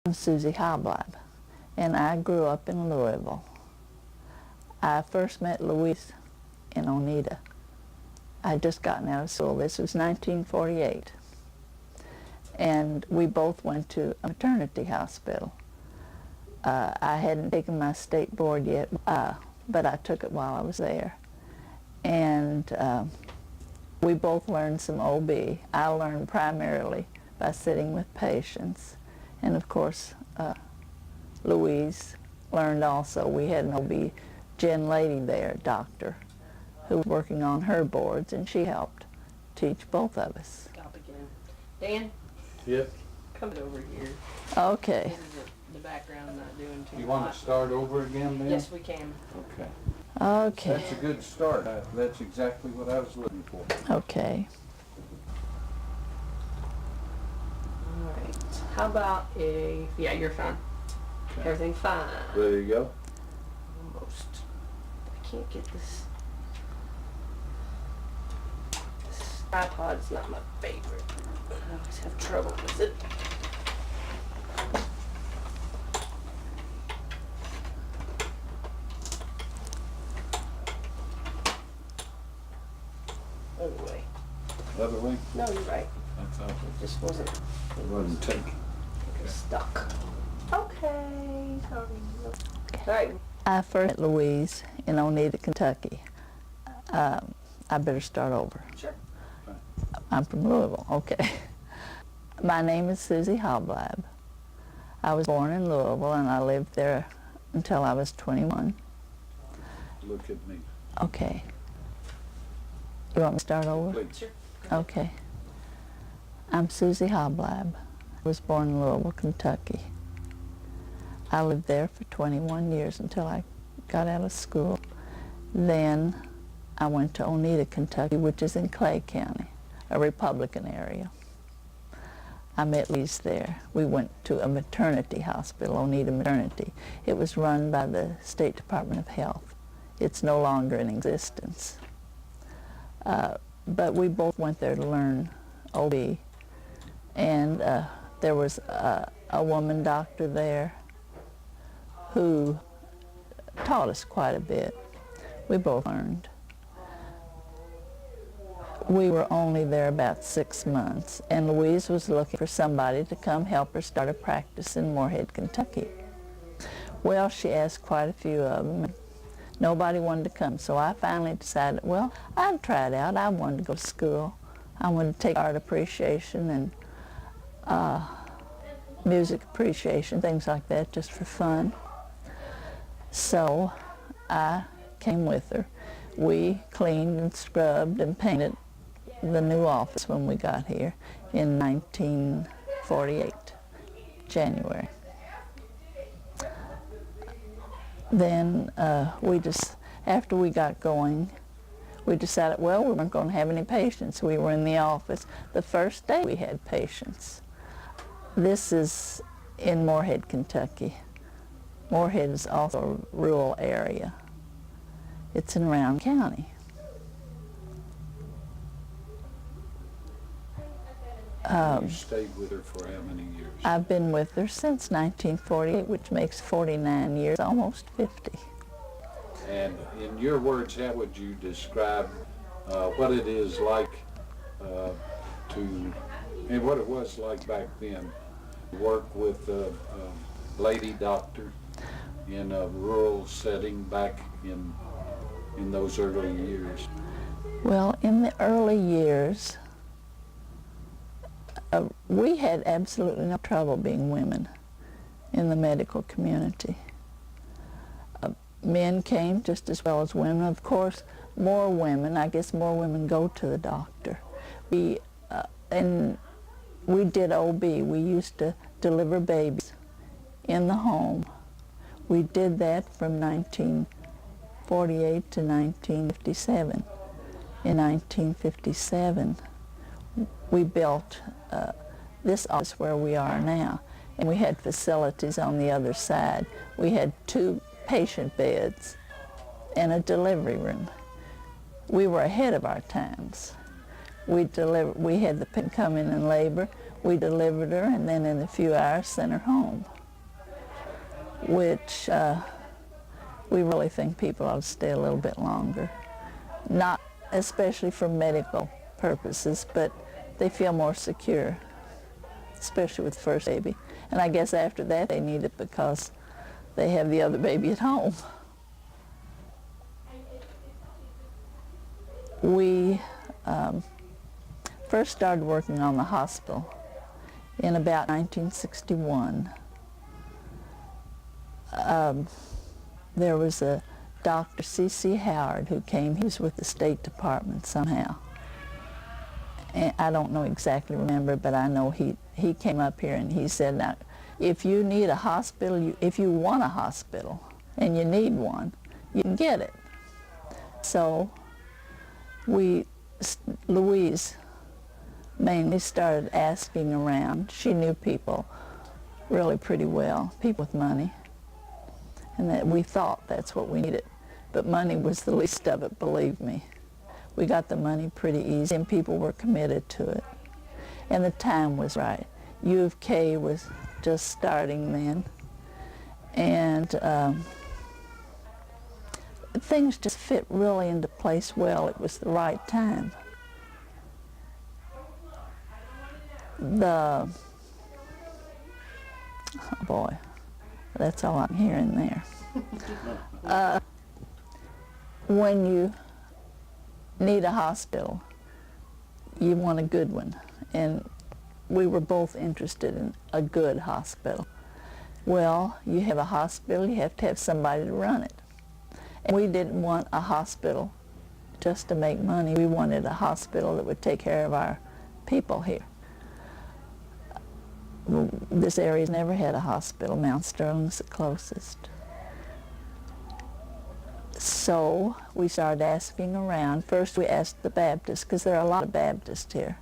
I'm Susie Halbleib, and I grew up in Louisville. I first met Louise in Oneida. I had just gotten out of school. This was 1948. And we both went to a maternity hospital. I hadn't taken my state board yet, but I took it while I was there. And we both learned some OB. I learned primarily by sitting with patients. And of course, Louise learned also. We had an OB-GYN lady there, doctor, who was working on her boards, and she helped teach both of us. Stop again. Dan? Yep. Come over here. Okay. This is the background not doing too You hot. want to start over again then? Yes, we can. Okay. Okay. That's a good start. That's exactly what I was looking for. Okay. All right. How about yeah, you're fine. Okay. Everything's fine. There you go. Almost. I can't get this. This tripod's not my favorite. I always have trouble with it. Other way. Other way? No, you're right. That's awful. It just wasn't. It wasn't taking. It was stuck. Okay. Sorry. All right. I first met Louise in Oneida, Kentucky. I better start over. Sure. I'm from Louisville. Okay. My name is Susie Halbleib. I was born in Louisville, and I lived there until I was 21. Look at me. Okay. You want me to start over? Please. Sure. Okay. I'm Susie Halbleib. I was born in Louisville, Kentucky. I lived there for 21 years until I got out of school. Then I went to Oneida, Kentucky, which is in Clay County, a Republican area. I met Louise there. We went to a maternity hospital, Oneida Maternity. It was run by the State Department of Health. It's no longer in existence. But we both went there to learn OB. And there was a woman doctor there who taught us quite a bit. We both learned. We were only there about 6 months, and Louise was looking for somebody to come help her start a practice in Morehead, Kentucky. Well, she asked quite a few of them, and nobody wanted to come, so I finally decided, well, I'd try it out. I wanted to go to school. I wanted to take art appreciation and music appreciation, things like that, just for fun. So I came with her. We cleaned and scrubbed and painted the new office when we got here in 1948, January. Then after we got going, we decided, well, we weren't going to have any patients. We were in the office. The first day we had patients. This is in Morehead, Kentucky. Morehead is also a rural area. It's in Round County. You stayed with her for how many years? I've been with her since 1948, which makes 49 years, almost 50. And in your words, how would you describe what it is like and what it was like back then to work with a lady doctor in a rural setting back in those early years? Well, in the early years, we had absolutely no trouble being women in the medical community. Men came just as well as women. Of course, more women, I guess more women go to the doctor. And we did OB. We used to deliver babies in the home. We did that from 1948 to 1957. In 1957, we built this office where we are now, and we had facilities on the other side. We had 2 patient beds and a delivery room. We were ahead of our times. We had the patient come in and labor, we delivered her, and then in a few hours sent her home. which we really think people ought to stay a little bit longer. Not especially for medical purposes, but they feel more secure, especially with the first baby. And I guess after that they need it because they have the other baby at home. We first started working on the hospital in about 1961. There was a Dr. Susie Halbleib who came. He was with the State Department somehow. And I don't know exactly remember, but I know he came up here and he said, now, if you need a hospital, if you want a hospital and you need one, you can get it. So Louise mainly started asking around. She knew people really pretty well, people with money, and that we thought that's what we needed. But money was the least of it, believe me. We got the money pretty easy, and people were committed to it. And the time was right. U of K was just starting then, and things just fit really into place well. It was the right time. Oh boy, that's all I'm hearing there. When you need a hospital, you want a good one, and we were both interested in a good hospital. Well, you have a hospital, you have to have somebody to run it. And we didn't want a hospital just to make money. We wanted a hospital that would take care of our people here. This area's never had a hospital. Mount Sterling's the closest. So we started asking around. First we asked the Baptists, because there are a lot of Baptists here.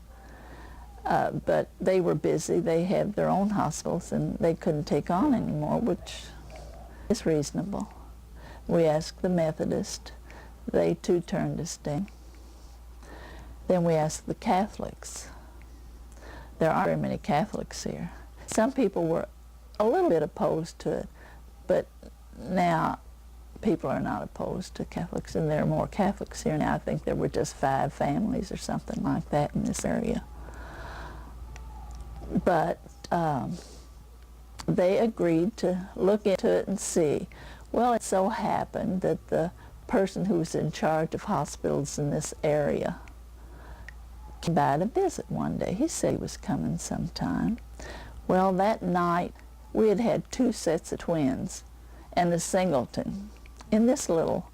But they were busy. They have their own hospitals, and they couldn't take on anymore, which is reasonable. We asked the Methodists. They too turned us down. Then we asked the Catholics. There aren't very many Catholics here. Some people were a little bit opposed to it, but now people are not opposed to Catholics, and there are more Catholics here now. I think there were just 5 families or something like that in this area. But they agreed to look into it and see. Well, it so happened that the person who was in charge of hospitals in this area came by to visit one day. He said he was coming sometime. Well, that night we had had 2 sets of twins and a singleton in this little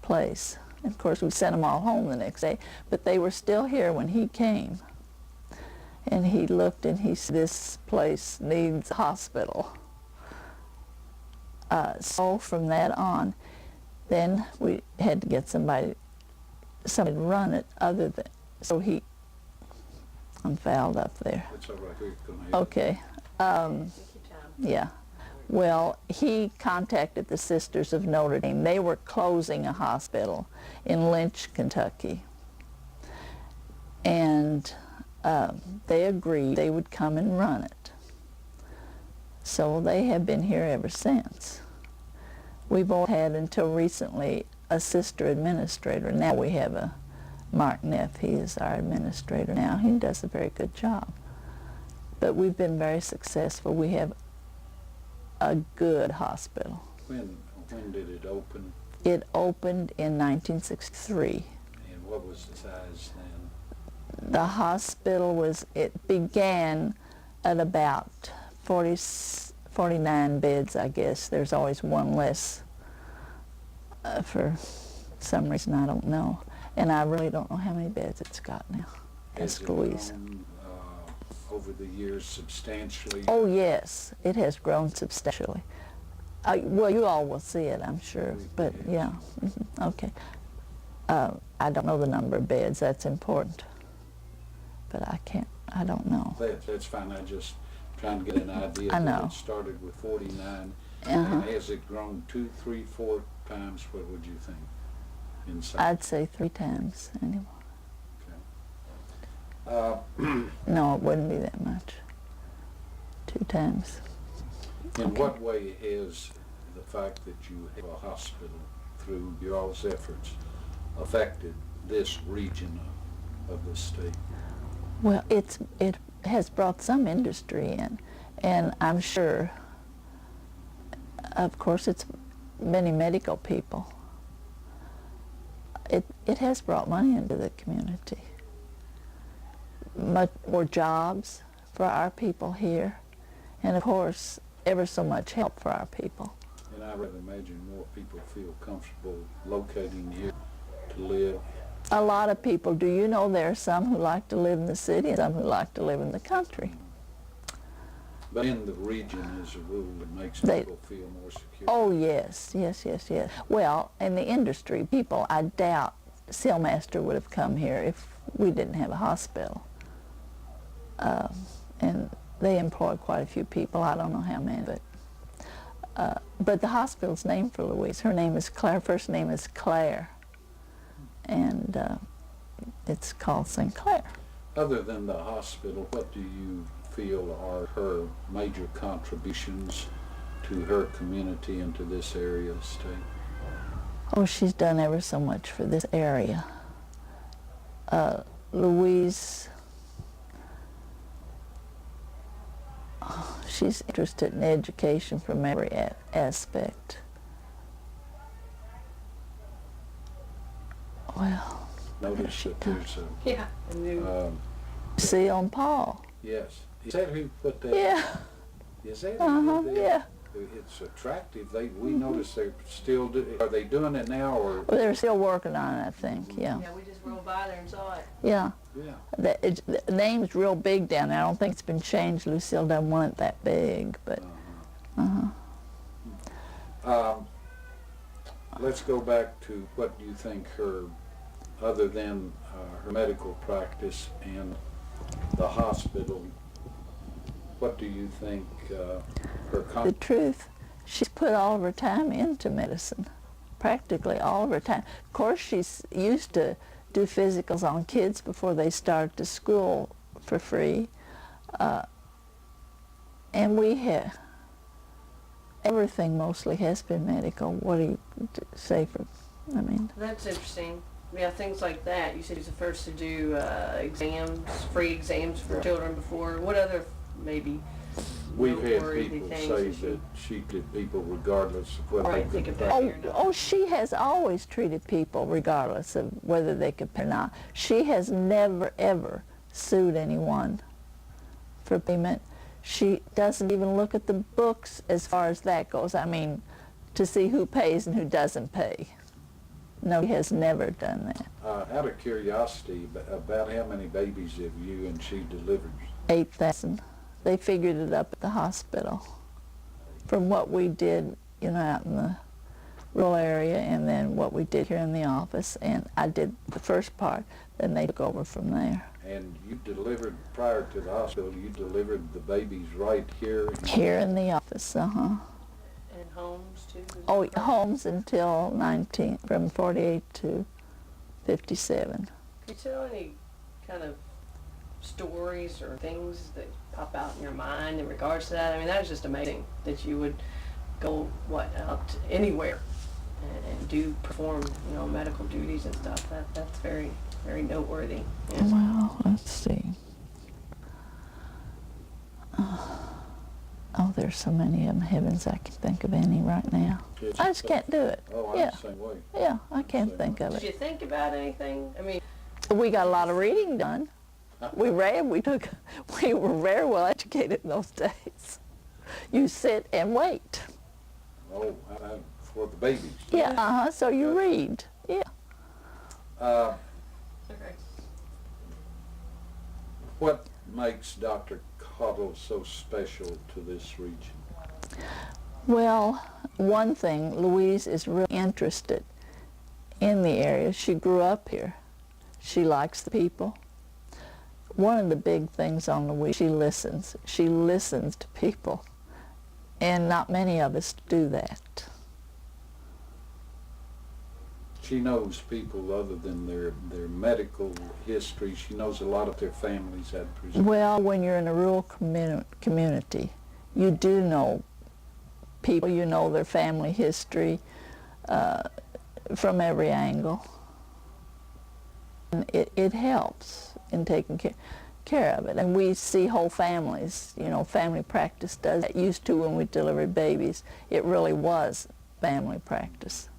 place. And of course, we sent them all home the next day, but they were still here when he came. And he looked and he said, this place needs a hospital. So from that on, then we had to get somebody to run it other than, so I'm fouled up there. That's all right. We're gonna have Okay. Yeah. Well, he contacted the Sisters of Notre Dame. They were closing a hospital in Lynch, Kentucky. And they agreed they would come and run it. So they have been here ever since. We've all had, until recently, a sister administrator. Now we have a Mark Neff. He is our administrator now. He does a very good job. But we've been very successful. We have a good hospital. When did it open? It opened in 1963. And what was the size then? The hospital it began at about 49 beds, I guess. There's always one less for some reason, I don't know. And I really don't know how many beds it's got now. Has Ask it Louise. grown, over the years substantially? Oh yes, it has grown substantially. Well, you all will see it, I'm sure, but yeah, okay. I don't know the number of beds, that's important, but I don't know. That's fine, I just trying to get an idea. I know. It started with 49, Uh-huh. and has it grown 2, 3, 4 times? What would you think in size? I'd say 3 times anyway. Okay. No, it wouldn't be that much. 2 times. In Okay. what way has the fact that you have a hospital through your all's efforts affected this region of the state? Well, it has brought some industry in, and I'm sure, of course, it's many medical people. It has brought money into the community. Much more jobs for our people here, and of course, ever so much help for our people. And I would imagine more people feel comfortable locating here to live. A lot of people, do you know there are some who like to live in the city and some who like to live in the country? But in the region as a rule, it makes people feel more secure. Oh, yes, yes, yes, yes. Well, in the industry, people, I doubt Sealmaster would have come here if we didn't have a hospital. And they employ quite a few people. I don't know how many, but the hospital's named for Louise. Her name is Claire. First name is Claire, and it's called St. Clair. Other than the hospital, what do you feel are her major contributions to her community and to this area of the state? Oh, she's done ever so much for this area. Louise, she's interested in education from every aspect. Well, Notice that there's a... Yeah, I knew. Seal and Paul. Yes. Is that who put that? Yeah. Is that who did that? Yeah. It's attractive. We notice they're still are they doing it now, or? Well, they're still working on it, I think, yeah. Yeah, we just rolled by there and saw it. Yeah. Yeah. The name's real big down there. I don't think it's been changed. Lucille doesn't want it that big, but... Let's go back to what you think her, other than her medical practice and the hospital, what do you think her... The truth, she's put all of her time into medicine, practically all of her time. Of course, she's used to do physicals on kids before they start to school for free. And we have, everything mostly has been medical. What do you say for, I mean? That's interesting. Yeah, things like that. You said he was the first to do exams, free exams for children before. What other maybe We've had noteworthy people things say that she- that she did people regardless of whether Right, they think could of that. pay. You're not- Oh, she has always treated people regardless of whether they could pay or not. She has never, ever sued anyone for payment. She doesn't even look at the books as far as that goes. I mean, to see who pays and who doesn't pay. No, she has never done that. Out of curiosity, about how many babies have you and she delivered? 8,000. They figured it up at the hospital. From what we did, you know, out in the rural area, and then what we did here in the office, and I did the first part, then they took over from there. And you delivered, prior to the hospital, you delivered the babies right here? Here in the office, And homes too? Oh, homes until 19, from 48 to 57. Can you tell any kind of stories or things that pop out in your mind in regards to that? I mean, that was just amazing that you would go, out anywhere and perform, medical duties and stuff. That's very, very noteworthy. Yeah. Well, let's see. Oh, there's so many of them. Heavens, I can't think of any right now. I just can't do it. Oh, I'm Yeah, the same way. yeah, I can't think of Did it. you think about anything? I mean, We got a lot of reading done. We read, we were very well educated in those days. You sit and wait. Oh, for the babies. Yeah, so you read, yeah. okay. What makes Dr. Caudill so special to this region? Well, one thing, Louise is really interested in the area. She grew up here. She likes the people. One of the big things on Louise, she listens. She listens to people. And not many of us do that. She knows people other than their medical history. She knows a lot of their families, I'd presume. Well, when you're in a rural community, you do know people, you know their family history from every angle. And it helps in taking care of it. And we see whole families, you know, family practice does that. Used to when we delivered babies, it really was family practice.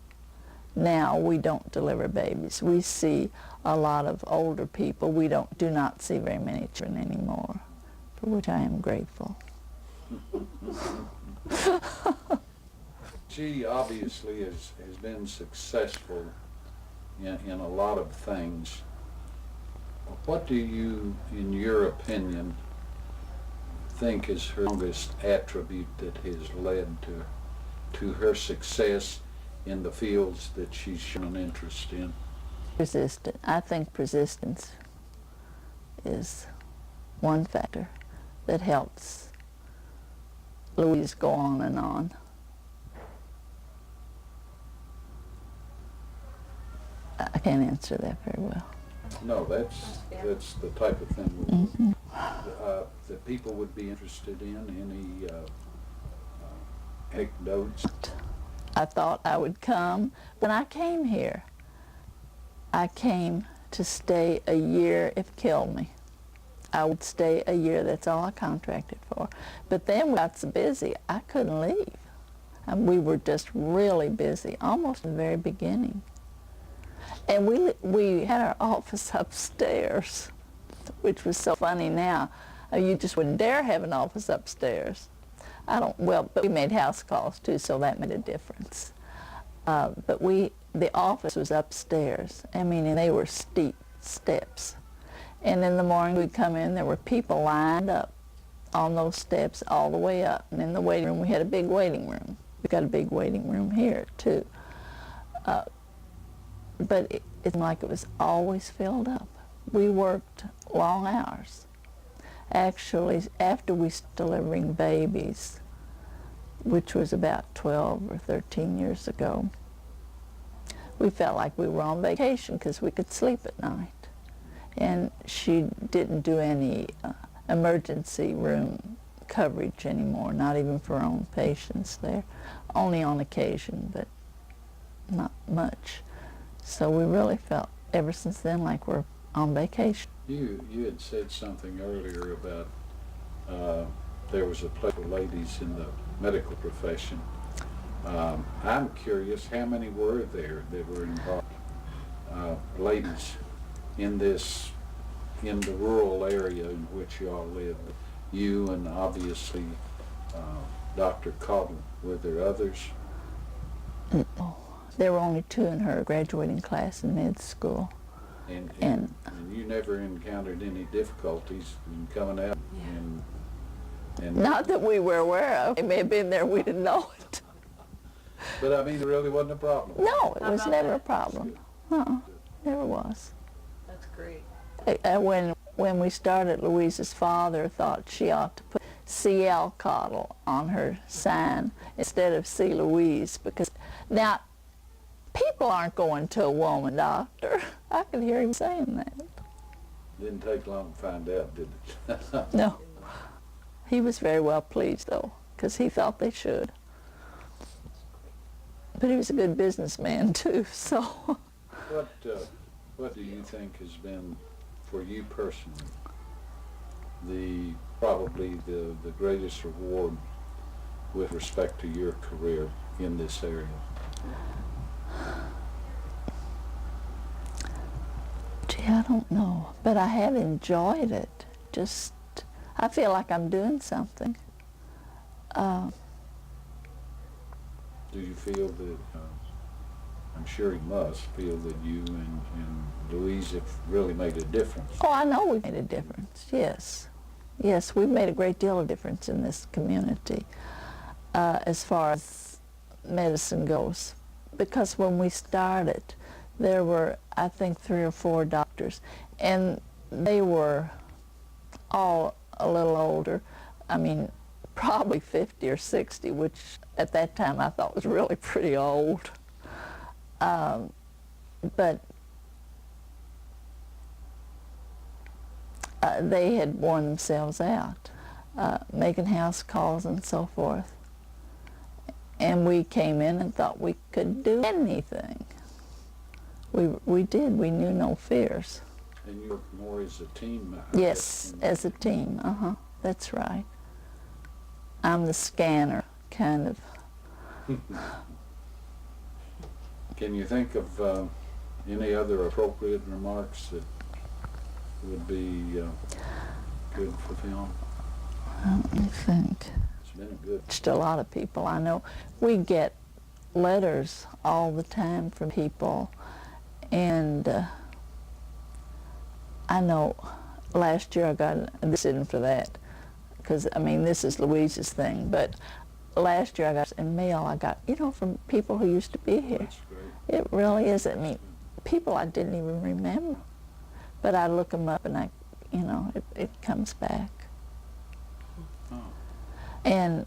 Now we don't deliver babies. We see a lot of older people. We do not see very many children anymore, for which I am grateful. She obviously has been successful in a lot of things. What do you, in your opinion, think is her strongest attribute that has led to her success in the fields that she's shown an interest in? Persistent. I think persistence is one factor that helps Louise go on and on. I can't answer that very well. No, that's the type of thing that people would be interested in. Any anecdotes? I thought I would come. When I came here, I came to stay a year if it killed me. I would stay a year, that's all I contracted for. But then we got so busy, I couldn't leave. And we were just really busy, almost in the very beginning. And we had our office upstairs, which was so funny now. You just wouldn't dare have an office upstairs. But we made house calls too, so that made a difference. But the office was upstairs. I mean, and they were steep steps. And in the morning we'd come in, there were people lined up on those steps all the way up. And in the waiting room, we had a big waiting room. We got a big waiting room here too. But it seemed like it was always filled up. We worked long hours. Actually, after we started delivering babies, which was about 12 or 13 years ago, we felt like we were on vacation because we could sleep at night. And she didn't do any emergency room coverage anymore, not even for her own patients there, only on occasion, but not much. So we really felt ever since then like we're on vacation. You had said something earlier about there was a place for ladies in the medical profession. I'm curious, how many were there that were involved, ladies in the rural area in which you all lived? You and obviously Dr. Caudill. Were there others? No. There were only 2 in her graduating class in med school. And you never encountered any difficulties in coming out? And not that we were aware of. It may have been there, we didn't know it. But I mean, it really wasn't a problem? No, it was never a problem. Never was. That's great. When we started, Louise's father thought she ought to put C.L. Caudill on her sign instead of C. Louise, because now people aren't going to a woman doctor. I could hear him saying that. Didn't take long to find out, did it? No. He was very well pleased, though, because he thought they should. But he was a good businessman, too, so. What do you think has been, for you personally, probably the greatest reward with respect to your career in this area? Gee, I don't know, but I have enjoyed it. Just, I feel like I'm doing something. Do you feel that, I'm sure you must feel that you and Louise have really made a difference? Oh, I know we've made a difference, yes. Yes, we've made a great deal of difference in this community as far as medicine goes. Because when we started, there were, I think, 3 or 4 doctors, and they were all a little older. I mean, probably 50 or 60, which at that time I thought was really pretty old. But they had worn themselves out, making house calls and so forth. And we came in and thought we could do anything. We did. We knew no fears. And you work more as a team? Yes, as a team. That's right. I'm the scanner, kind of. Can you think of any other appropriate remarks that would be good for film? Let me think. It's been good. Just a lot of people I know. We get letters all the time from people, and I know last year I got, this isn't for that, because I mean this is Louise's thing, but last year I got in mail from people who used to be here. That's great. It really is. I mean, people I didn't even remember, but I look them up and it comes back. Oh.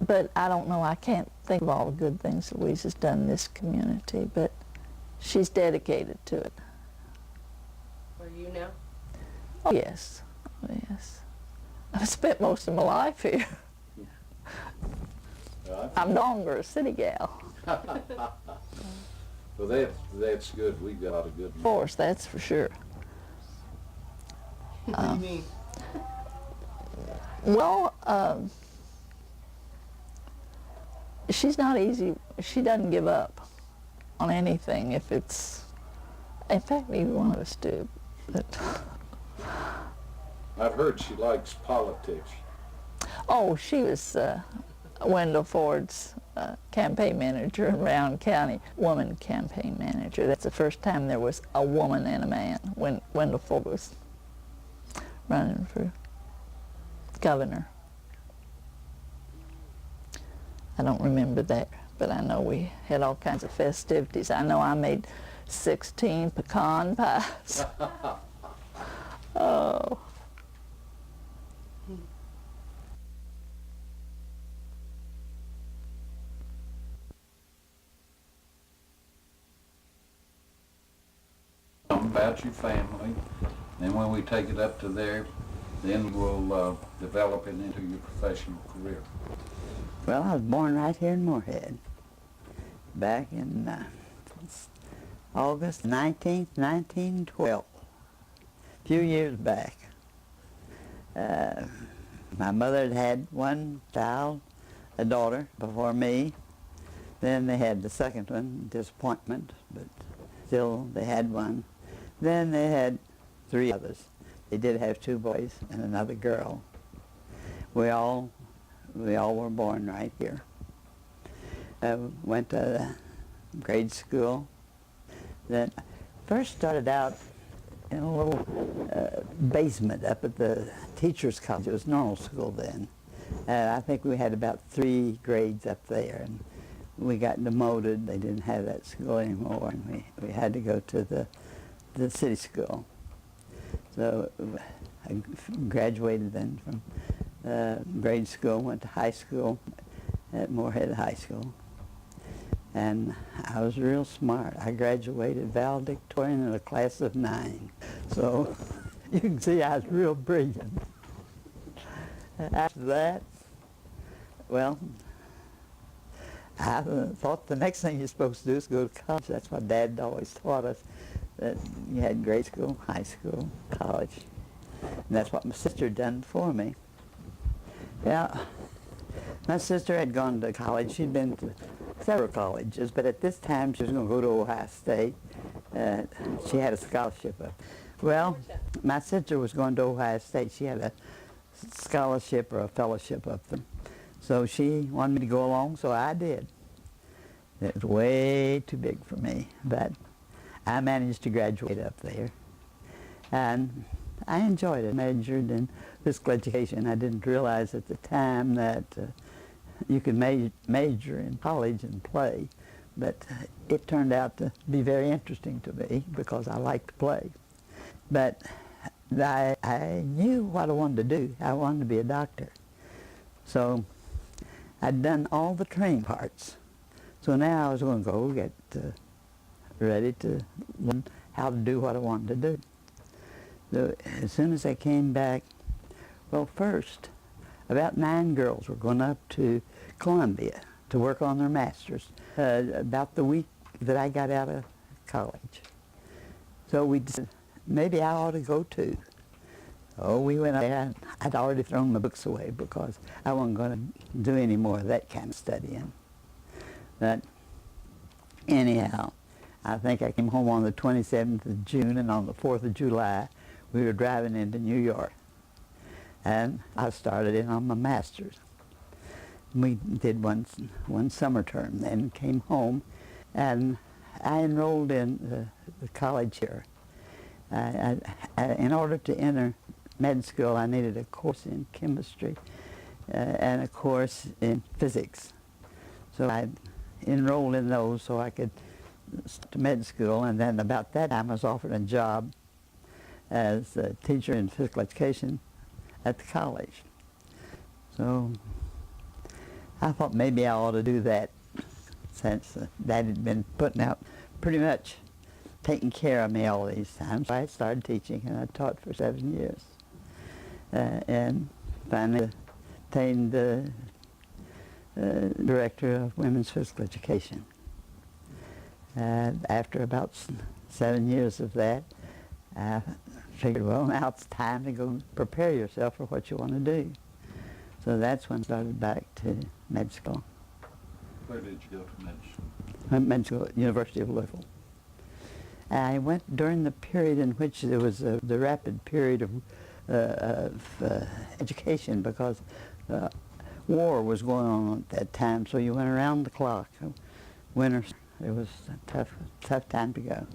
But I don't know, I can't think of all the good things Louise has done in this community, but she's dedicated to it. Are you now? Oh, yes, yes. I've spent most of my life here. I'm no longer a city gal. Well, that's good. We've got a good Of course, that's for sure. What do you mean? Well, she's not easy. She doesn't give up on anything if it's, in fact, neither one of us do. But I've heard she likes politics. oh, she was Wendell Ford's campaign manager in Round County, woman campaign manager. That's the first time there was a woman and a man when Wendell Ford was running for governor. I don't remember that, but I know we had all kinds of festivities. I know I made 16 pecan pies. Oh. About your family. Then when we take it up to there, then we'll develop it into your professional career. Well, I was born right here in Moorhead back in August 19th, 1912, a few years back. My mother had had one child, a daughter, before me. Then they had the second one, disappointment, but still they had one. Then they had 3 others. They did have 2 boys and another girl. We all were born right here. Went to grade school. Then first started out in a little basement up at the teacher's college. It was normal school then. I think we had about 3 grades up there, and we got demoted. They didn't have that school anymore, and we had to go to the city school. So I graduated then from grade school, went to high school at Moorhead High School. And I was real smart. I graduated valedictorian in a class of 9. So you can see I was real brilliant. After that, well, I thought the next thing you're supposed to do is go to college. That's what Dad always taught us, that you had grade school, high school, college. And that's what my sister had done for me. Yeah, my sister had gone to college. She'd been to several colleges, but at this time she was going to go to Ohio State. She had a scholarship up. Well, my sister was going to Ohio State. She had a scholarship or a fellowship up there. So she wanted me to go along, so I did. It was way too big for me, but I managed to graduate up there. And I enjoyed it. Majored in physical education. I didn't realize at the time that you could major in college and play, but it turned out to be very interesting to me because I liked to play. But I knew what I wanted to do. I wanted to be a doctor. So I'd done all the training parts. So now I was going to go get ready to learn how to do what I wanted to do. So as soon as I came back, well, first, about 9 girls were going up to Columbia to work on their masters about the week that I got out of college. So we decided maybe I ought to go too. Oh, we went out there. I'd already thrown my books away because I wasn't going to do any more of that kind of studying. But anyhow, I think I came home on the 27th of June, and on the 4th of July, we were driving into New York. And I started in on my master's. We did one summer term, then came home, and I enrolled in the college here. In order to enter med school, I needed a course in chemistry and a course in physics. So I enrolled in those so I could start med school, and then about that time I was offered a job as a teacher in physical education at the college. So I thought maybe I ought to do that, since Dad had been putting out pretty much taking care of me all these times. So I started teaching, and I taught for 7 years. And finally attained the director of women's physical education. And after about 7 years of that, I figured, well, now it's time to go prepare yourself for what you want to do. So that's when I started back to med school. Where did you go to med school? Med school at University of Louisville. I went during the period in which there was the rapid period of education, because war was going on at that time, so you went around the clock. Winter, it was a tough time to go.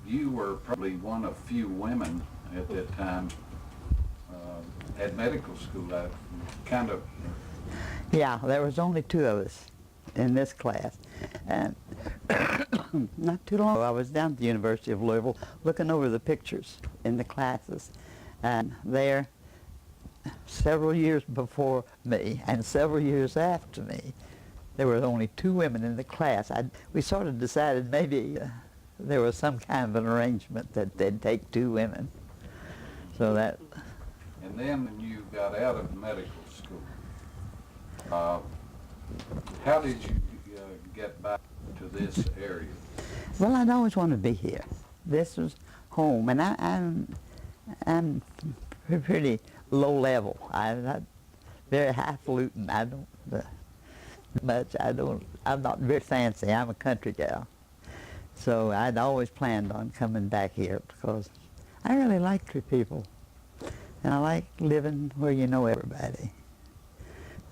You were probably one of few women at that time at medical school. Kind of. Yeah, there was only 2 of us in this class, and not too long ago I was down at the University of Louisville looking over the pictures in the classes, and there, several years before me and several years after me, there were only 2 women in the class. We sort of decided maybe there was some kind of an arrangement that they'd take 2 women. So that. And then when you got out of medical school, how did you get back to this area? Well, I'd always wanted to be here. This was home, and I'm pretty low level. I'm not very highfalutin. I don't much. I'm not very fancy. I'm a country gal. So I'd always planned on coming back here because I really like country people, and I like living where you know everybody.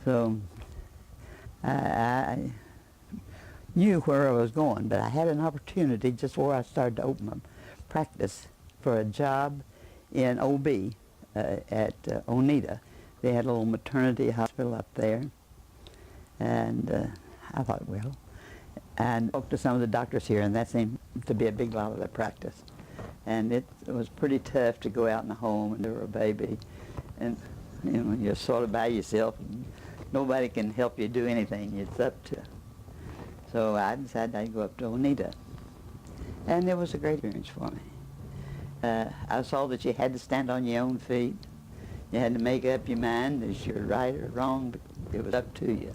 So I knew where I was going, but I had an opportunity just before I started to open my practice for a job in OB at Oneida. They had a little maternity hospital up there, and I thought, well, and I spoke to some of the doctors here, and that seemed to be a big lot of their practice. And it was pretty tough to go out in the home and deliver a baby, and you know, you're sort of by yourself, and nobody can help you do anything. It's up to. So I decided I'd go up to Oneida, and it was a great experience for me. I saw that you had to stand on your own feet. You had to make up your mind as you're right or wrong, but it was up to you.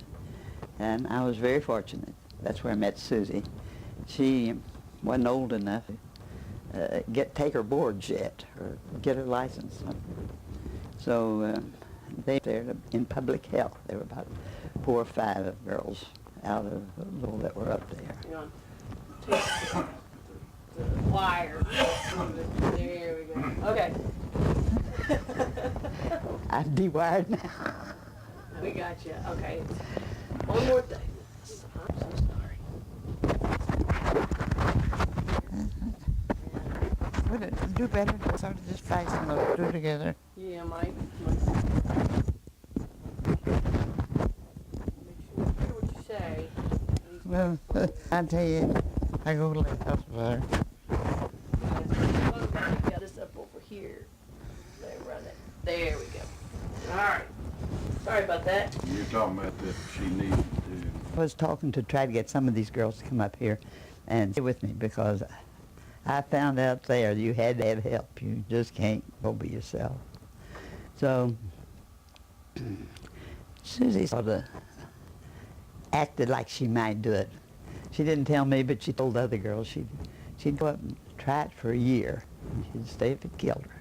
And I was very fortunate. That's where I met Susie. She wasn't old enough to take her boards yet or get her license. So they were there in public health. There were about 4 or 5 girls out of those that were up there. Hang on. Take the wire. There we go. Okay. I'm de-wired now. We got you. Okay. One more thing. I'm so sorry. Would it do better to sort of just fasten those 2 together? Yeah, Mike. Make sure you hear what you say. Well, I tell you, I go to the hospital. Got this up over here. There, run it. There we go. All right. Sorry about that. You're talking about that she needed to. I was talking to try to get some of these girls to come up here and stay with me, because I found out there you had to have help. You just can't go by yourself. So Susie sort of acted like she might do it. She didn't tell me, but she told other girls she'd go up and try it for a year. And she'd stay if it killed her.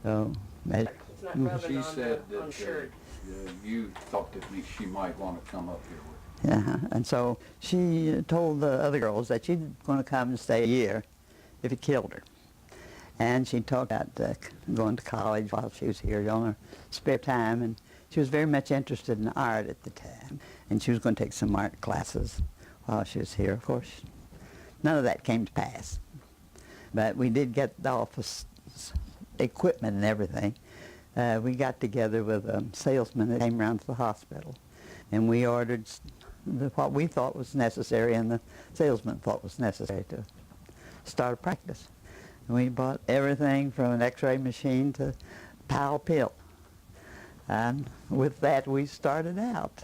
So It's not rubbing She on said the, on that shirt. you thought that she might want to come up here with you. yeah, and so she told the other girls that she's going to come and stay a year if it killed her. And she talked about going to college while she was here on her spare time, and she was very much interested in art at the time, and she was going to take some art classes while she was here. Of course, none of that came to pass, but we did get the office equipment and everything. We got together with a salesman that came around to the hospital, and we ordered what we thought was necessary and the salesman thought was necessary to start a practice. And we bought everything from an x-ray machine to pile pill. And with that we started out.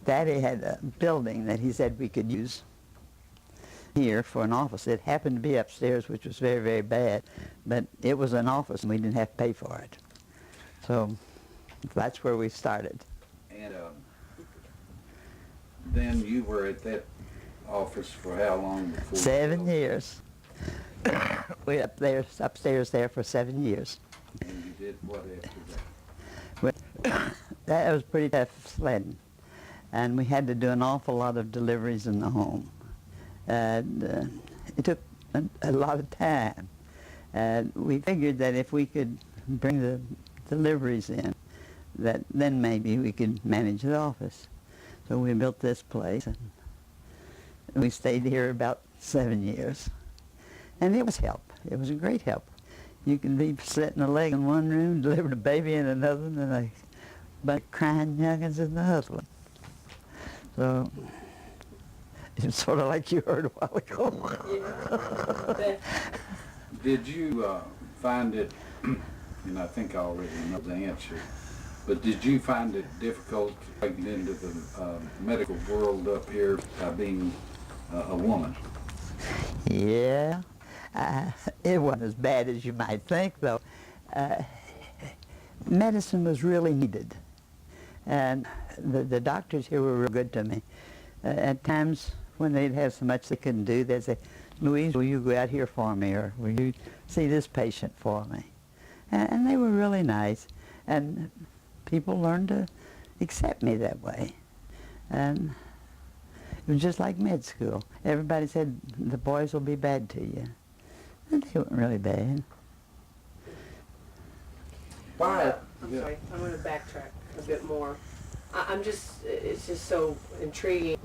Daddy had a building that he said we could use here for an office. It happened to be upstairs, which was very, very bad, but it was an office and we didn't have to pay for it. So that's where we started. And then you were at that office for how long before? 7 years. We were upstairs there for 7 years. And you did what after that? Well, that was pretty tough sledding. And we had to do an awful lot of deliveries in the home. And it took a lot of time. And we figured that if we could bring the deliveries in, that then maybe we could manage the office. So we built this place, and we stayed here about 7 years. And it was help. It was a great help. You can be setting a leg in one room, delivering a baby in another, and a bunch of crying youngins in the other one. So it's sort of like you heard a while ago. Yeah. Did you find it, and I think I already know the answer, but did you find it difficult to get into the medical world up here by being a woman? Yeah. It wasn't as bad as you might think, though. Medicine was really needed. And the doctors here were real good to me. At times when they'd have so much they couldn't do, they'd say, "Louise, will you go out here for me, or will you see this patient for me?" And they were really nice. And people learned to accept me that way. And it was just like med school. Everybody said, "The boys will be bad to you." And they weren't really bad. Why? I'm sorry, I'm going to backtrack a bit more. It's just so intriguing.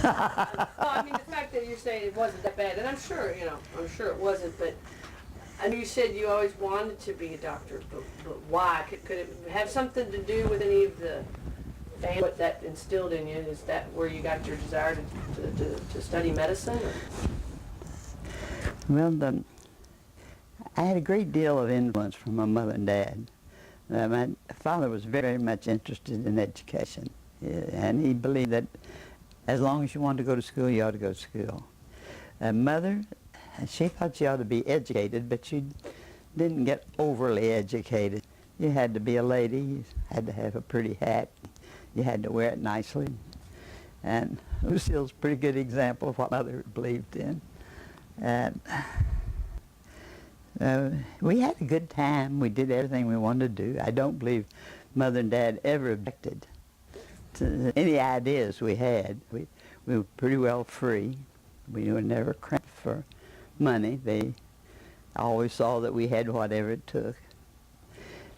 I mean, the fact that you're saying it wasn't that bad, and I'm sure it wasn't, but I know you said you always wanted to be a doctor, but why? Could it have something to do with any of the family, what that instilled in you? Is that where you got your desire to study medicine? Or? Well, I had a great deal of influence from my mother and dad. My father was very much interested in education, and he believed that as long as you wanted to go to school, you ought to go to school. Mother, she thought she ought to be educated, but she didn't get overly educated. You had to be a lady, you had to have a pretty hat, you had to wear it nicely. And Lucille's a pretty good example of what Mother believed in. And we had a good time. We did everything we wanted to do. I don't believe Mother and Dad ever objected to any ideas we had. We were pretty well free. We were never cramped for money. They always saw that we had whatever it took.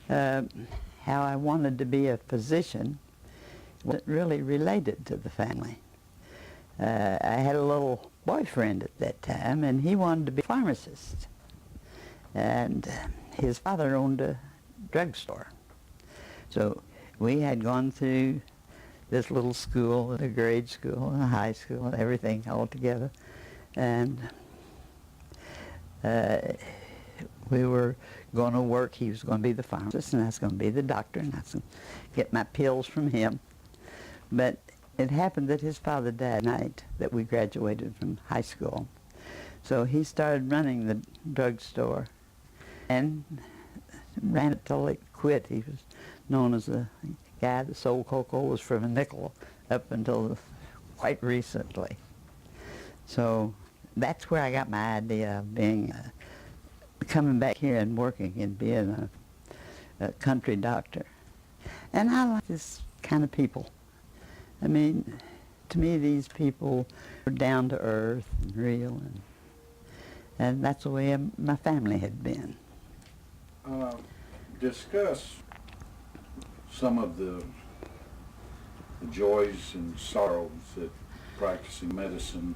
How I wanted to be a physician wasn't really related to the family. I had a little boyfriend at that time, and he wanted to be a pharmacist. And his father owned a drugstore. So we had gone through this little school, a grade school, a high school, and everything all together. And we were going to work. He was going to be the pharmacist, and I was going to be the doctor, and I was going to get my pills from him. But it happened that his father died the night that we graduated from high school. So he started running the drugstore and ran it till it quit. He was known as a guy that sold cocoa was from a nickel up until quite recently. So that's where I got my idea of being, coming back here and working and being a country doctor. And I like this kind of people. I mean, to me these people were down to earth and real, and that's the way my family had been. Discuss some of the joys and sorrows that practicing medicine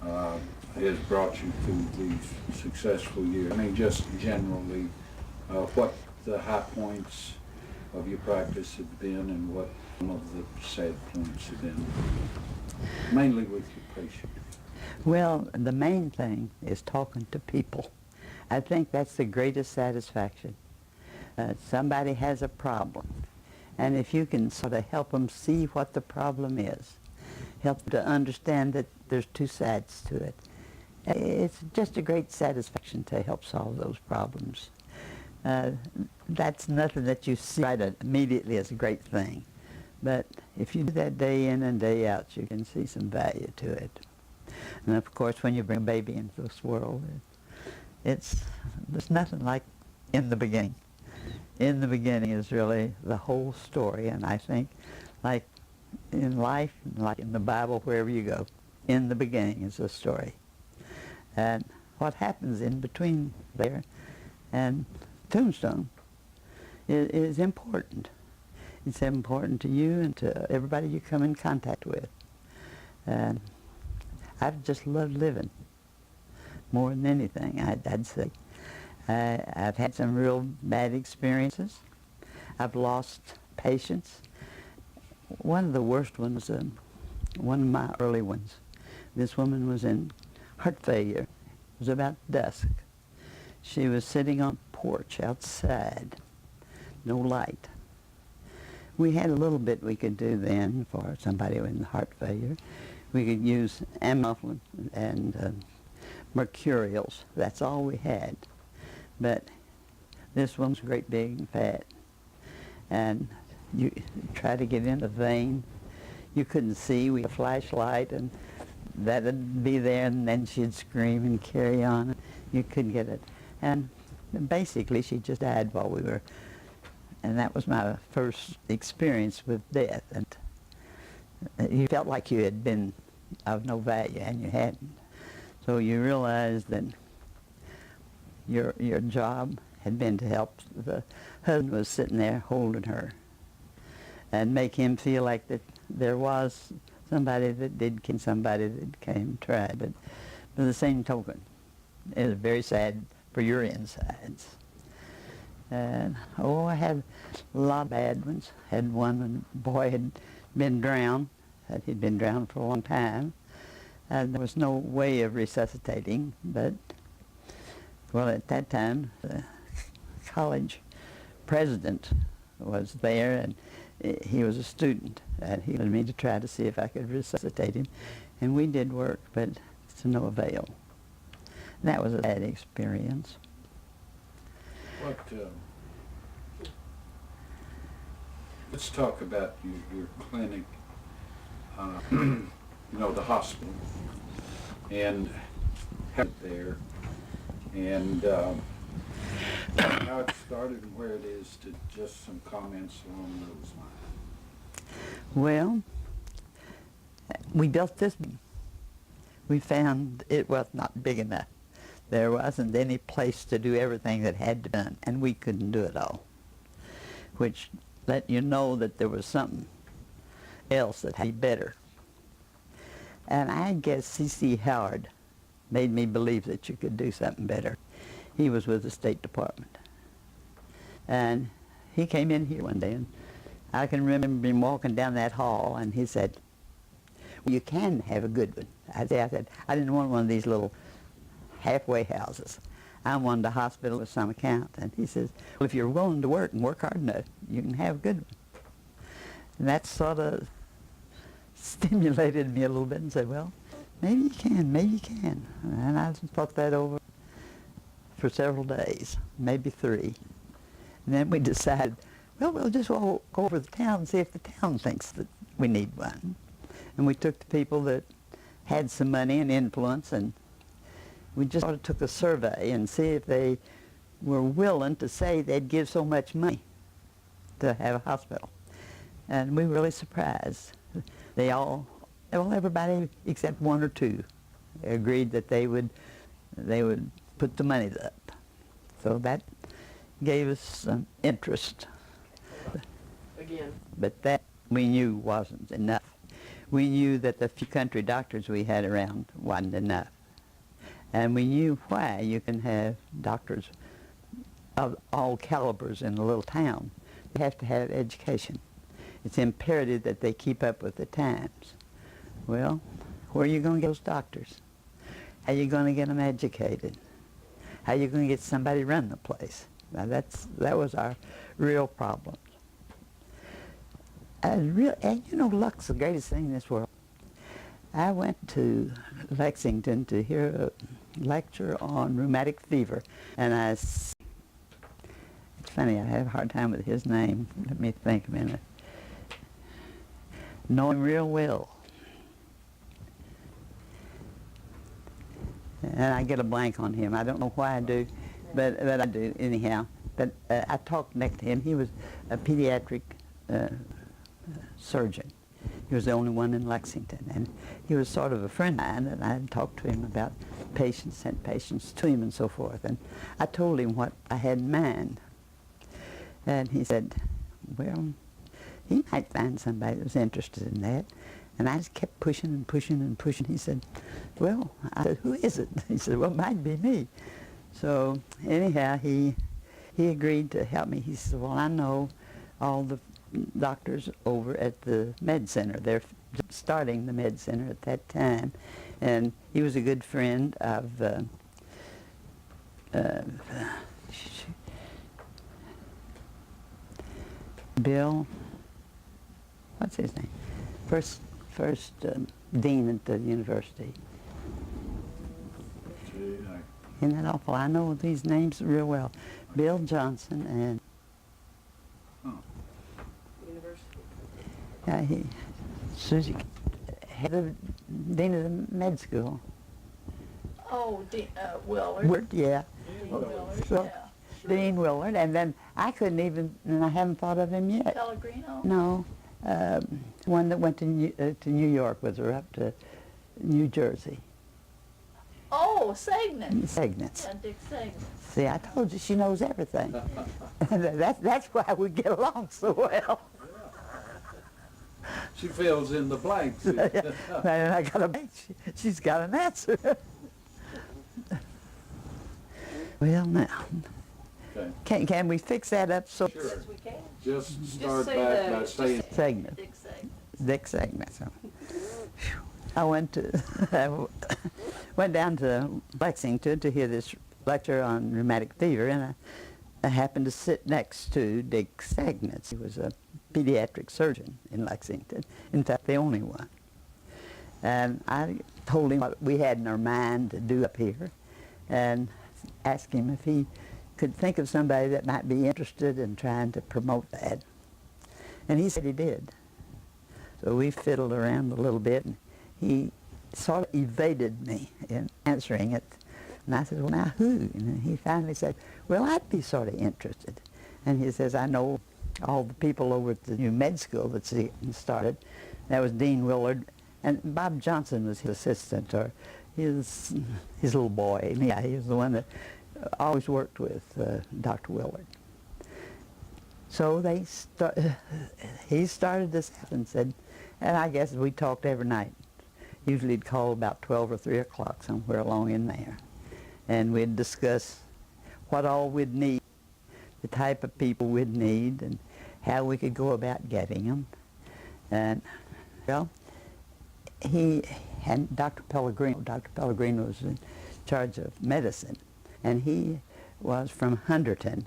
has brought you through these successful years. I mean, just generally, what the high points of your practice have been and what some of the sad points have been, mainly with your patients. Well, the main thing is talking to people. I think that's the greatest satisfaction. Somebody has a problem, and if you can sort of help them see what the problem is, help them to understand that there's two sides to it, it's just a great satisfaction to help solve those problems. That's nothing that you see right immediately as a great thing, but if you do that day in and day out, you can see some value to it. And of course, when you bring a baby into this world, there's nothing like in the beginning. In the beginning is really the whole story, and I think, like in life, like in the Bible, wherever you go, in the beginning is the story. And what happens in between there and tombstone is important. It's important to you and to everybody you come in contact with. And I've just loved living more than anything, I'd say. I've had some real bad experiences. I've lost patients. One of the worst ones, one of my early ones, this woman was in heart failure. It was about dusk. She was sitting on a porch outside, no light. We had a little bit we could do then for somebody with heart failure. We could use ammophylline and mercurials. That's all we had. But this one's great big and fat. And you try to get in the vein. You couldn't see. We had a flashlight, and that'd be there, and then she'd scream and carry on. You couldn't get it. And basically, she just died while we were, and that was my first experience with death. And you felt like you had been of no value, and you hadn't. So you realized that your job had been to help. The husband was sitting there holding her and make him feel like that there was somebody that did care, somebody that came and tried. But by the same token, it was very sad for your insides. And I had a lot of bad ones. Had one when a boy had been drowned. He'd been drowned for a long time. And there was no way of resuscitating, but well, at that time, the college president was there, and he was a student, and he wanted me to try to see if I could resuscitate him. And we did work, but to no avail. And that was a bad experience. Let's talk about your clinic, you know, the hospital, and how it there, and how it started and where it is, to just some comments along those lines. Well, we built this. We found it was not big enough. There wasn't any place to do everything that had to be done, and we couldn't do it all, which let you know that there was something else that had to be better. And I guess C.C. Howard made me believe that you could do something better. He was with the State Department. And he came in here one day, and I can remember him walking down that hall, and he said, well, you can have a good one. I said, I didn't want one of these little halfway houses. I wanted a hospital of some account. And he says, well, if you're willing to work and work hard enough, you can have a good one. And that sort of stimulated me a little bit and said, well, maybe you can, maybe you can. And I thought that over for several days, maybe 3. And then we decided well, we'll just go over the town and see if the town thinks that we need one. And we took the people that had some money and influence, and we just sort of took a survey and see if they were willing to say they'd give so much money to have a hospital. And we were really surprised. They all, well, everybody except one or two agreed that they would put the money up. So that gave us some interest. Again. But that we knew wasn't enough. We knew that the few country doctors we had around wasn't enough. And we knew why you can have doctors of all calibers in a little town. They have to have education. It's imperative that they keep up with the times. Well, where are you going to get those doctors? How are you going to get them educated? How are you going to get somebody to run the place? Now that was our real problem. And you know, luck's the greatest thing in this world. I went to Lexington to hear a lecture on rheumatic fever, and it's funny, I have a hard time with his name. Let me think a minute. Know him real well. And I get a blank on him. I don't know why I do, but I do anyhow. But I talked next to him. He was a pediatric surgeon. He was the only one in Lexington, and he was sort of a friend of mine, and I had talked to him about patients, sent patients to him and so forth, and I told him what I had in mind. And he said, well, he might find somebody that was interested in that. And I just kept pushing and pushing and pushing. He said, well, I said, who is it? He said, well, it might be me. So anyhow, he agreed to help me. He said, well, I know all the doctors over at the med center. They're starting the med center at that time. And he was a good friend of Bill, what's his name? First dean at the university. Isn't that awful? I know these names real well. Bill Johnson and Susie, head of dean of the med school. Oh, Willard. Willard, yeah. Dean Willard, So, yeah. Dean Willard, and then I couldn't even, and I haven't thought of him yet. Pellegrino? No, one that went to New York with her up to New Jersey. Oh, Segnet. Segments. Yeah, Dick Segnet. See, I told you she knows everything. That's why we get along so well. She fills in the blanks. And I got she's got an answer. Well, now, Okay. can we fix that up so? Sure. Yes, we can. Just start say back the- by saying Segment. Dick Segnet. Dick Segment. So. I went down to Lexington to hear this lecture on rheumatic fever, and I happened to sit next to Dick Segnet. He was a pediatric surgeon in Lexington, in fact, the only one. And I told him what we had in our mind to do up here, and asked him if he could think of somebody that might be interested in trying to promote that. And he said he did. So we fiddled around a little bit, and he sort of evaded me in answering it. And I said, well, now who? And he finally said, well, I'd be sort of interested. And he says, I know all the people over at the new med school that's getting started. That was Dean Willard, and Bob Johnson was his assistant, or his little boy. Yeah, he was the one that always worked with Dr. Willard. So he started this out and said, and I guess we talked every night. Usually he'd call about 12 or 3 o'clock, somewhere along in there. And we'd discuss what all we'd need, the type of people we'd need, and how we could go about getting them. And, well, he and Dr. Pellegrino was in charge of medicine, and he was from Hunterton.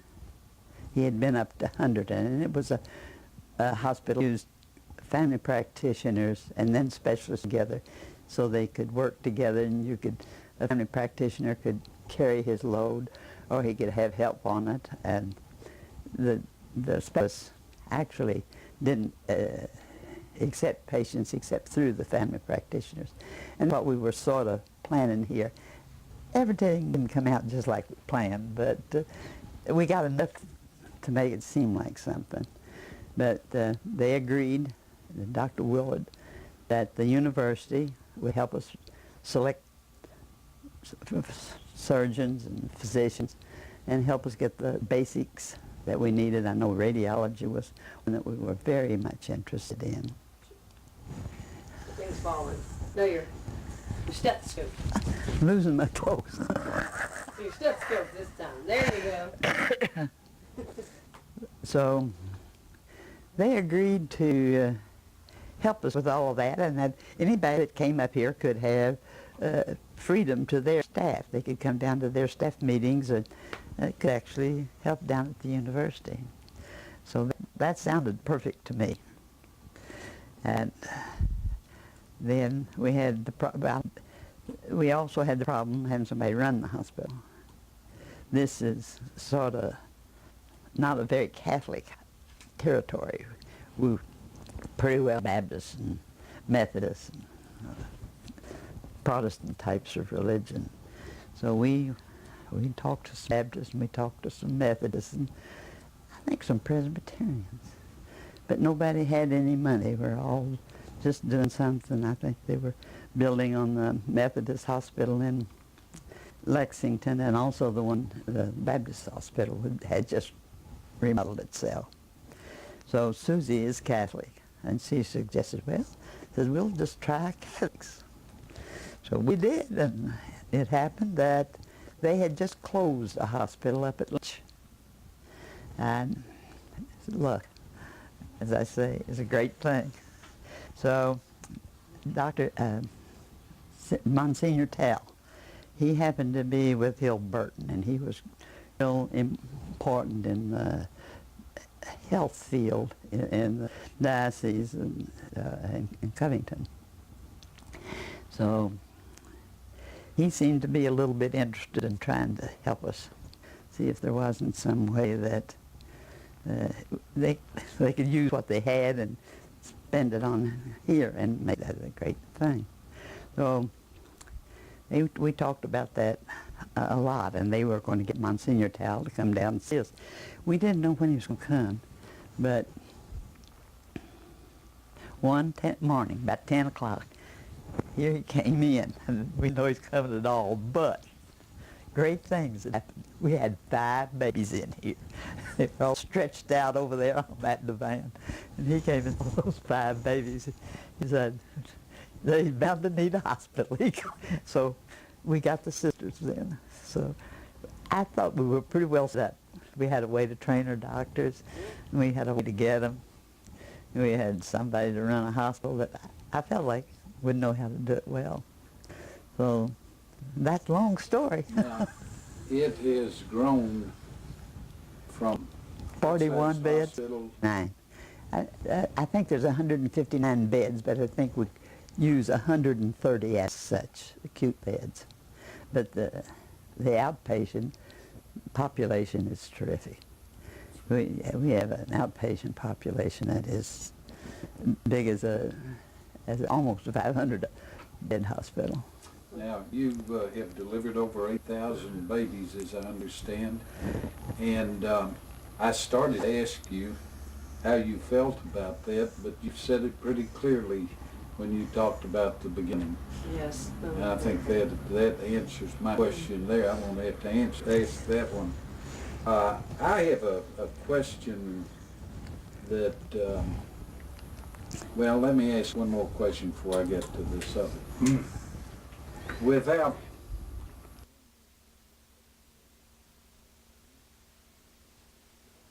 He had been up to Hunterton, and it was a hospital used family practitioners and then specialists together so they could work together, and a family practitioner could carry his load, or he could have help on it, and the specialists actually didn't accept patients except through the family practitioners. And what we were sort of planning here, everything didn't come out just like we planned, but we got enough to make it seem like something. But they agreed, Dr. Willard, that the university would help us select surgeons and physicians and help us get the basics that we needed. I know radiology was one that we were very much interested in. Things falling. No, your stethoscope. I'm losing my clothes. Your stethoscope this time. There you go. So they agreed to help us with all of that, and that anybody that came up here could have freedom to their staff. They could come down to their staff meetings and could actually help down at the university. So that sounded perfect to me. And then we had we also had the problem of having somebody run the hospital. This is sort of not a very Catholic territory. We're pretty well Baptist and Methodist and Protestant types of religion. So we talked to some Baptists and we talked to some Methodists and I think some Presbyterians. But nobody had any money. We're all just doing something. I think they were building on the Methodist hospital in Lexington, and also the Baptist hospital had just remodeled itself. So Susie is Catholic, and she suggested, well, says we'll just try Catholics. So we did, and it happened that they had just closed a hospital up at Lunch. And look, as I say, it's a great thing. So Dr. Monsignor Tell, he happened to be with Hill Burton, and he was real important in the health field in the diocese in Covington. So he seemed to be a little bit interested in trying to help us see if there wasn't some way that they could use what they had and spend it on here and make that a great thing. So we talked about that a lot, and they were going to get Monsignor Towle to come down and see us. We didn't know when he was going to come, but one morning, about 10 o'clock, here he came in, and we know he's coming at all, but great things happened. We had 5 babies in here. They were all stretched out over there on that divan, and he came in with those 5 babies. He said, they're bound to need a hospital. So we got the sisters then. So I thought we were pretty well set. We had a way to train our doctors, and we had a way to get them. We had somebody to run a hospital that I felt like would know how to do it well. So that's a long story. Now, it has grown from 41 beds. Hospital. 9. I think there's 159 beds, but I think we use 130 as such, acute beds. But the outpatient population is terrific. We have an outpatient population that is big as almost a 500 bed hospital. Now, you have delivered over 8,000 babies, as I understand, and I started to ask you how you felt about that, but you said it pretty clearly when you talked about the beginning. Yes. And I think that answers my question there. I won't have to ask that one. I have a question that, well, let me ask one more question before I get to this other. Without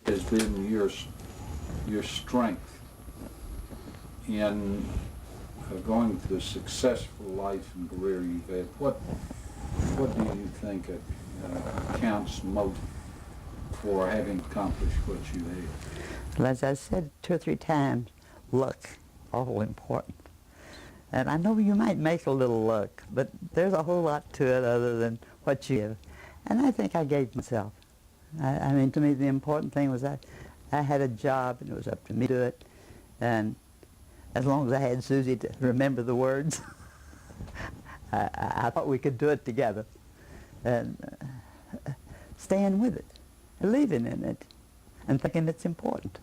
has been your strength in going through the successful life and career you've had. What do you think counts most for having accomplished what you have? Well, as I said 2 or 3 times, luck, awful important. And I know you might make a little luck, but there's a whole lot to it other than what you give. And I think I gave myself. I mean, to me, the important thing was I I had a job and it was up to me to do it. And as long as I had Susie to remember the words, I thought we could do it together. And staying with it, believing in it, and thinking it's important.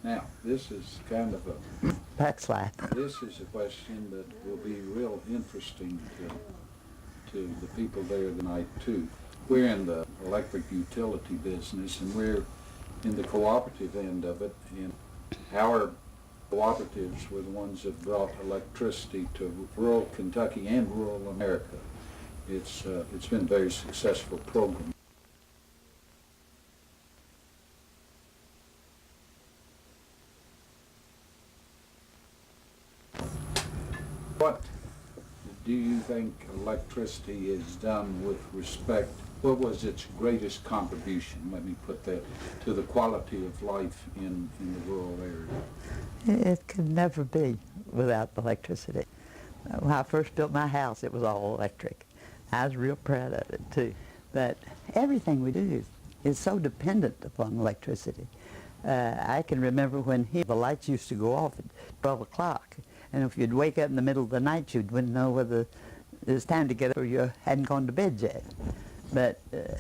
Now, this is kind of a Backslide. this is a question that will be real interesting to the people there tonight too. We're in the electric utility business, and we're in the cooperative end of it, and our cooperatives were the ones that brought electricity to rural Kentucky and rural America. It's been a very successful program. What do you think electricity is done with respect? What was its greatest contribution, let me put that, to the quality of life in the rural area? It could never be without electricity. When I first built my house, it was all electric. I was real proud of it too. But everything we do is so dependent upon electricity. I can remember when the lights used to go off at 12 o'clock. And if you'd wake up in the middle of the night, you wouldn't know whether it was time to get up or you hadn't gone to bed yet. But the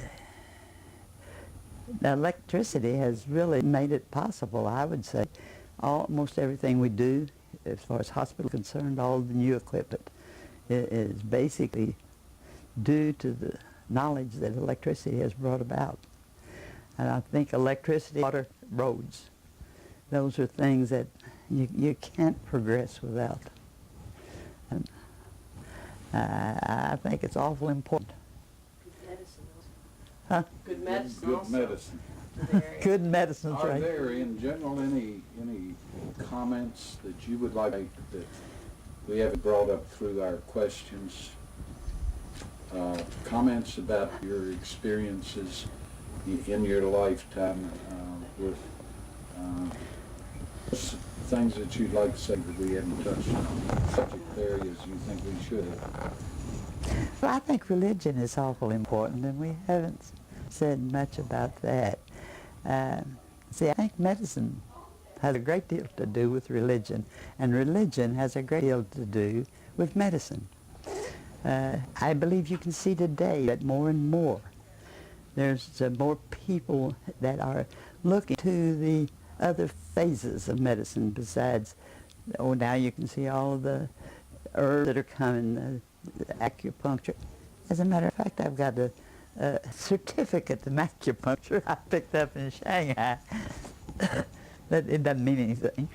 electricity has really made it possible, I would say. Almost everything we do, as far as hospital concerned, all the new equipment is basically due to the knowledge that electricity has brought about. And I think electricity, water, roads, those are things that you can't progress without. And I think it's awful important. Good medicine also. Huh? Good medicine Good also. medicine. Good medicine's Are right. there, in general, any comments that you would like that we haven't brought up through our questions? Comments about your experiences in your lifetime with things that you'd like to say that we haven't touched on, subject areas you think we should have? Well, I think religion is awful important, and we haven't said much about that. See, I think medicine has a great deal to do with religion, and religion has a great deal to do with medicine. I believe you can see today that more and more there's more people that are looking to the other phases of medicine besides, now you can see all of the herbs that are coming, acupuncture. As a matter of fact, I've got a certificate in acupuncture I picked up in Shanghai. But it doesn't mean anything.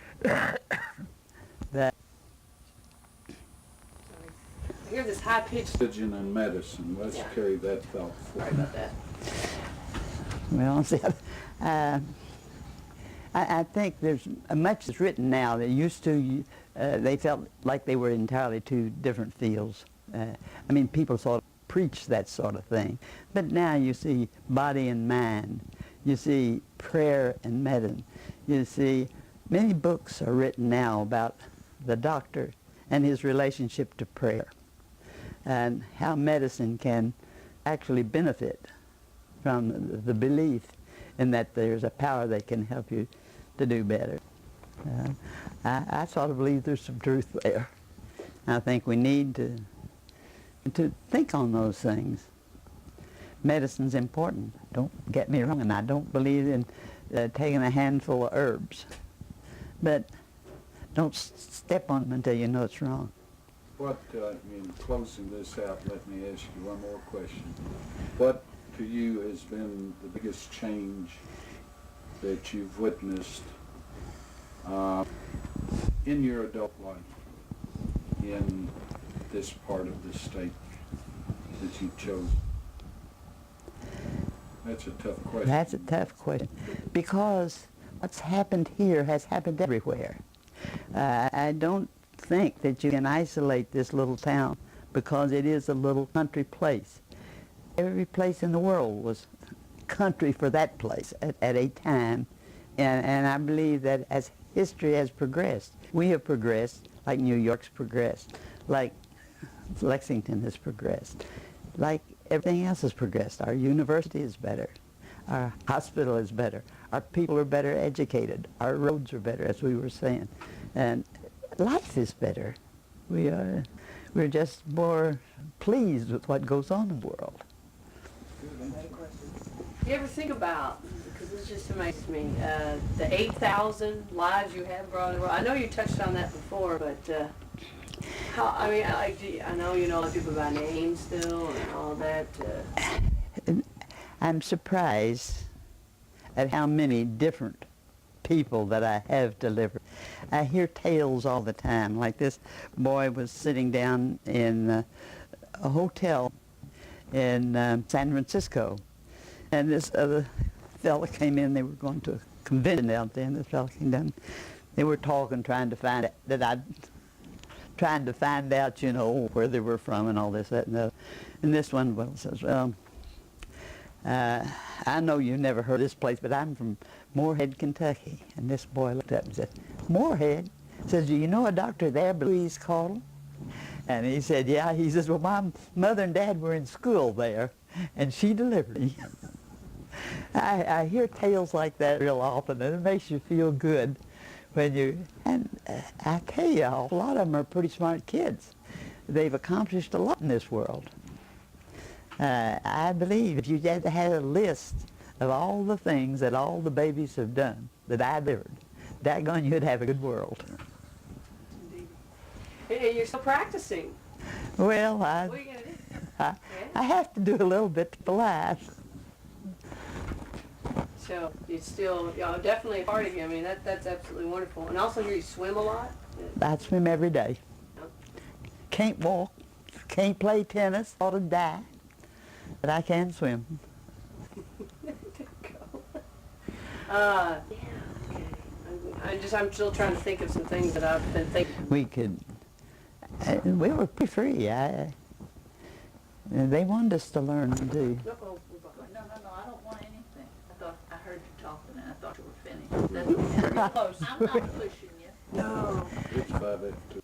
That I hear this high-pitched. Religion and medicine, let's carry that thought Sorry forward. about that. Well, see, I think there's much that's written now that used to, they felt like they were entirely two different fields. I mean, people sort of preach that sort of thing. But now you see body and mind. You see prayer and medicine. You see many books are written now about the doctor and his relationship to prayer and how medicine can actually benefit from the belief in that there's a power that can help you to do better. I sort of believe there's some truth there. I think we need to think on those things. Medicine's important, don't get me wrong, and I don't believe in taking a handful of herbs. But don't step on them until you know it's wrong. What, in closing this out, let me ask you one more question. What to you has been the biggest change that you've witnessed in your adult life in this part of the state that you've chosen? That's a tough question. That's a tough question, because what's happened here has happened everywhere. I don't think that you can isolate this little town because it is a little country place. Every place in the world was country for that place at a time, and I believe that as history has progressed, we have progressed like New York's progressed, like Lexington has progressed, like everything else has progressed. Our university is better. Our hospital is better. Our people are better educated. Our roads are better, as we were saying. And life is better. We're just more pleased with what goes on in the world. You ever think about, because this just amazes me, the 8,000 lives you have abroad in the world? I know you touched on that before, but how, I mean, I know you know people by name still and all that. I'm surprised at how many different people that I have delivered. I hear tales all the time, like this boy was sitting down in a hotel in San Francisco, and this other fella came in. They were going to a convention out there, and this fella came down. They were talking, trying to find out, you know, where they were from and all this, that, and that. And this one says, well, I know you never heard of this place, but I'm from Morehead, Kentucky. And this boy looked up and said, Morehead? Says, do you know a doctor there, Louise Caudill? And he said, yeah. He says, well, my mother and dad were in school there, and she delivered me. I hear tales like that real often, and it makes you feel good when you, and I tell you, a lot of them are pretty smart kids. They've accomplished a lot in this world. I believe if you had to have a list of all the things that all the babies have done that I delivered, daggone, you'd have a good world. Indeed. And you're still practicing. Well, What are you going to do? I have to do a little bit for life. So you still, you know, definitely a part of you. I mean, that's absolutely wonderful. And also, you swim a lot. I swim every day. Can't walk, can't play tennis, ought to die, but I can swim. Yeah, okay. I'm still trying to think of some things that I've been thinking. We were pretty free. They wanted us to learn to do. No, I don't want anything. I thought I heard you talking and I thought you were finished. That's pretty close. I'm not pushing you. No. It's 5 after 2.